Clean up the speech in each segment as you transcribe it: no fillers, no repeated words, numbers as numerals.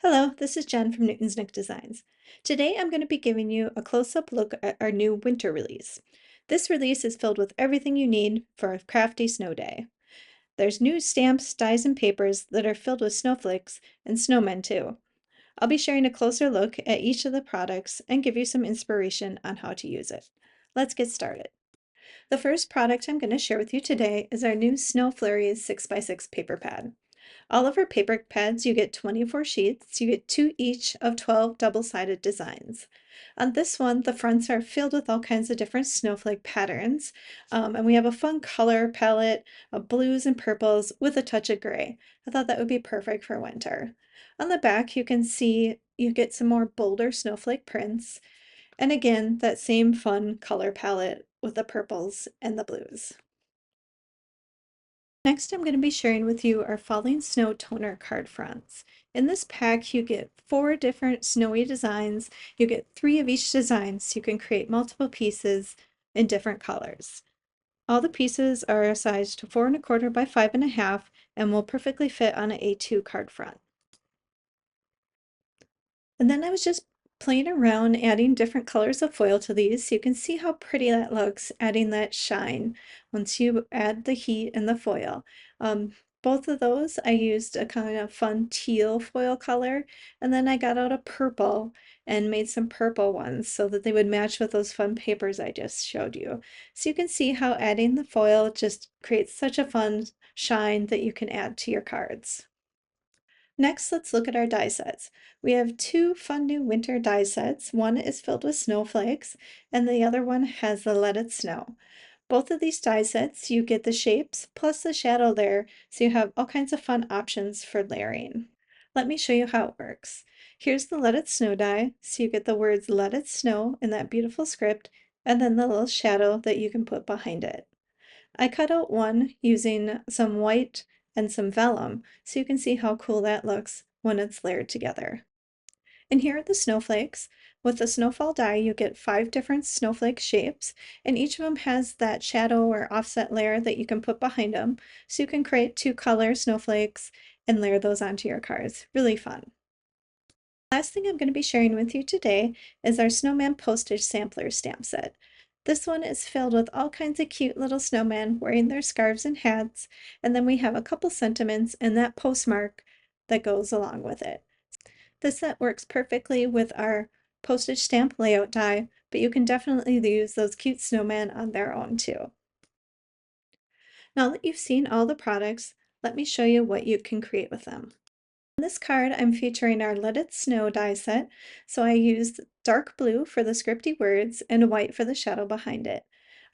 Hello, this is Jen from Newton's Nook Designs. Today I'm going to be giving you a close-up look at our new winter release. This release is filled with everything you need for a crafty snow day. There's new stamps, dies, and papers that are filled with snowflakes and snowmen too. I'll be sharing a closer look at each of the products and give you some inspiration on how to use it. Let's get started. The first product I'm going to share with you today is our new Snow Flurries 6x6 paper pad. All of our paper pads, you get 24 sheets. You get 2 each of 12 double-sided designs. On this one, the fronts are filled with all kinds of different snowflake patterns, and we have a fun color palette of blues and purples with a touch of gray. I thought that would be perfect for winter. On the back, you can see you get some more bolder snowflake prints, and again, that same fun color palette with the purples and the blues. Next, I'm going to be sharing with you our Falling Snow Toner card fronts. In this pack, you get 4 different snowy designs. You get 3 of each design, so you can create multiple pieces in different colors. All the pieces are sized 4 1/4 by 5 1/2 and will perfectly fit on an A2 card front. And then I was just playing around adding different colors of foil to these so you can see how pretty that looks, adding that shine once you add the heat and the foil. Both of those I used a kind of fun teal foil color, and then I got out a purple and made some purple ones so that they would match with those fun papers I just showed you. So you can see how adding the foil just creates such a fun shine that you can add to your cards. Next, let's look at our die sets. We have 2 fun new winter die sets. One is filled with snowflakes, and the other one has the Let It Snow. Both of these die sets, you get the shapes plus the shadow layer, so you have all kinds of fun options for layering. Let me show you how it works. Here's the Let It Snow die, so you get the words Let It Snow in that beautiful script, and then the little shadow that you can put behind it. I cut out one using some white and some vellum so you can see how cool that looks when it's layered together. And here are the snowflakes. With the snowfall die, you get 5 different snowflake shapes, and each of them has that shadow or offset layer that you can put behind them, so you can create 2 color snowflakes and layer those onto your cards. Really fun. Last thing I'm going to be sharing with you today is our Snowman Postage Sampler stamp set. This one is filled with all kinds of cute little snowmen wearing their scarves and hats, and then we have a couple sentiments and that postmark that goes along with it. This set works perfectly with our postage stamp layout die, but you can definitely use those cute snowmen on their own too. Now that you've seen all the products, let me show you what you can create with them. On this card, I'm featuring our Let It Snow die set, so I used dark blue for the scripty words and white for the shadow behind it.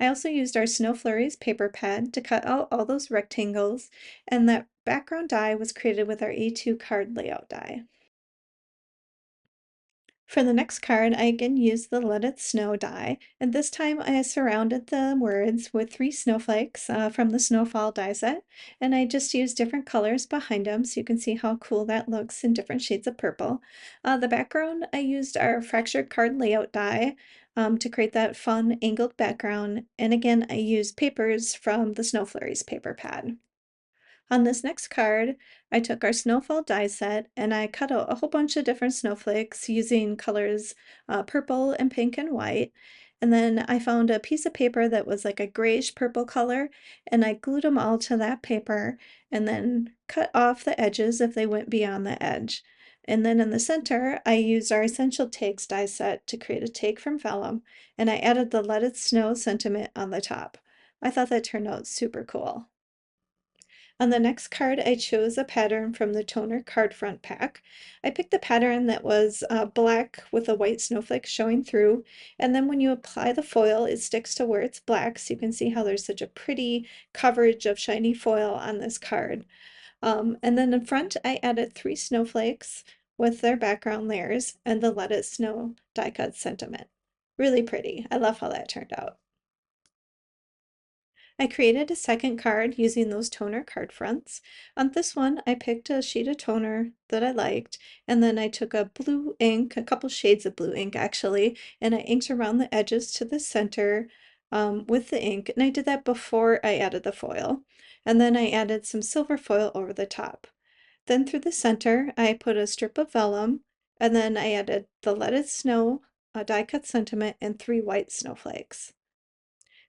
I also used our Snow Flurries paper pad to cut out all those rectangles, and that background die was created with our A2 card layout die. For the next card, I again used the Let It Snow die, and this time I surrounded the words with 3 snowflakes from the Snowfall die set, and I just used different colors behind them so you can see how cool that looks in different shades of purple. The background, I used our Fractured Card Layout die to create that fun angled background, and again, I used papers from the Snow Flurries paper pad. On this next card, I took our snowfall die set and I cut out a whole bunch of different snowflakes using colors purple and pink and white. And then I found a piece of paper that was like a grayish purple color, and I glued them all to that paper and then cut off the edges if they went beyond the edge. And then in the center, I used our Essential Tags die set to create a tag from vellum, and I added the Let It Snow sentiment on the top. I thought that turned out super cool. On the next card, I chose a pattern from the Toner card front pack. I picked the pattern that was black with a white snowflake showing through, and then when you apply the foil, it sticks to where it's black, so you can see how there's such a pretty coverage of shiny foil on this card. And then in front, I added 3 snowflakes with their background layers and the Let It Snow die cut sentiment. Really pretty. I love how that turned out. I created a second card using those toner card fronts. On this one, I picked a sheet of toner that I liked, and then I took a blue ink, a couple shades of blue ink actually, and I inked around the edges to the center with the ink, and I did that before I added the foil. And then I added some silver foil over the top. Then through the center, I put a strip of vellum, and then I added the Let It Snow, a die cut sentiment, and 3 white snowflakes.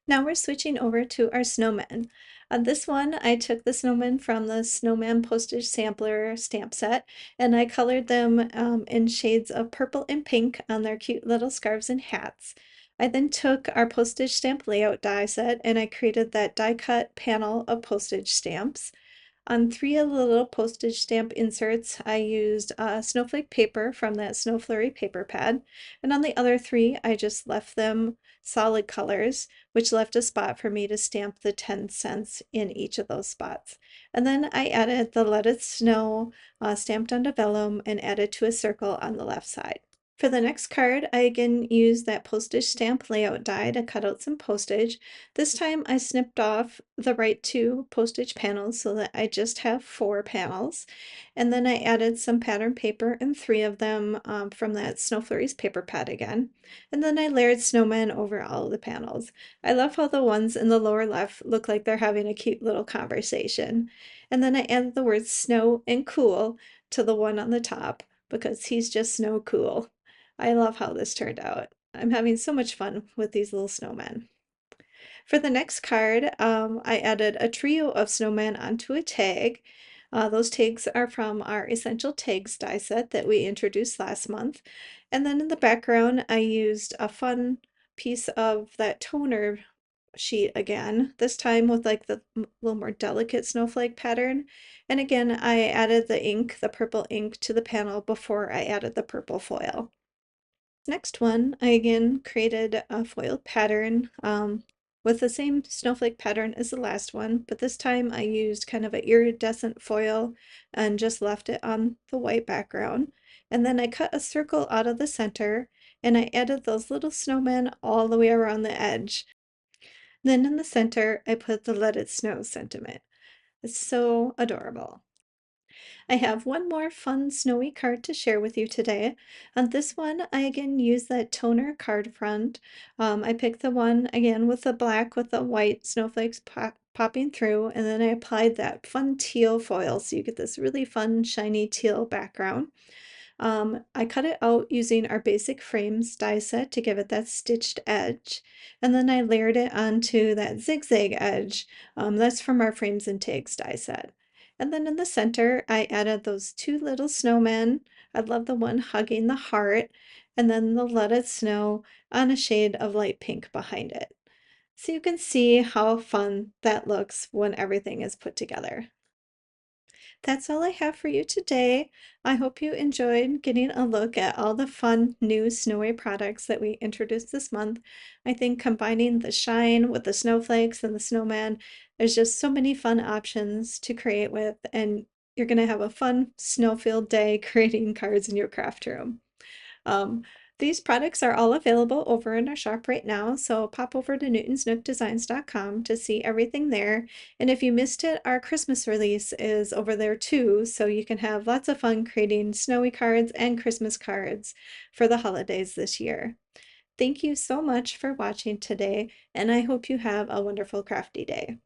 Now we're switching over to our snowmen. On this one, I took the snowmen from the Snowman Postage Sampler stamp set, and I colored them in shades of purple and pink on their cute little scarves and hats. I then took our postage stamp layout die set and I created that die cut panel of postage stamps. On 3 of the little postage stamp inserts, I used snowflake paper from that Snow Flurry paper pad, and on the other 3, I just left them solid colors, which left a spot for me to stamp the 10 cents in each of those spots. And then I added the Let It Snow stamped onto vellum and added to a circle on the left side. For the next card, I again used that postage stamp layout die to cut out some postage. This time I snipped off the right 2 postage panels so that I just have 4 panels. And then I added some pattern paper in 3 of them from that Snow Flurries paper pad again. And then I layered snowmen over all of the panels. I love how the ones in the lower left look like they're having a cute little conversation. And then I added the words snow and cool to the one on the top because he's just snow cool. I love how this turned out. I'm having so much fun with these little snowmen. For the next card, I added a trio of snowmen onto a tag. Those tags are from our Essential Tags die set that we introduced last month. And then in the background, I used a fun piece of that toner sheet again, this time with like the little more delicate snowflake pattern. And again, I added the ink, the purple ink, to the panel before I added the purple foil. Next one, I again created a foiled pattern with the same snowflake pattern as the last one, but this time I used kind of an iridescent foil and just left it on the white background. And then I cut a circle out of the center and I added those little snowmen all the way around the edge. Then in the center, I put the Let It Snow sentiment. It's so adorable. I have one more fun snowy card to share with you today. On this one, I again use that toner card front. I picked the one again with the black with the white snowflakes popping through, and then I applied that fun teal foil so you get this really fun shiny teal background. I cut it out using our basic frames die set to give it that stitched edge, and then I layered it onto that zigzag edge. That's from our frames and tags die set. And then in the center, I added those 2 little snowmen. I love the one hugging the heart, and then the Let It Snow on a shade of light pink behind it. So you can see how fun that looks when everything is put together. That's all I have for you today. I hope you enjoyed getting a look at all the fun new Snowy products that we introduced this month. I think combining the shine with the snowflakes and the snowman, there's just so many fun options to create with, and you're going to have a fun snow-filled day creating cards in your craft room. Um, these products are all available over in our shop right now, so pop over to newtonsnookdesigns.com to see everything there. And if you missed it, our Christmas release is over there too, so you can have lots of fun creating snowy cards and Christmas cards for the holidays this year. Thank you so much for watching today, and I hope you have a wonderful crafty day.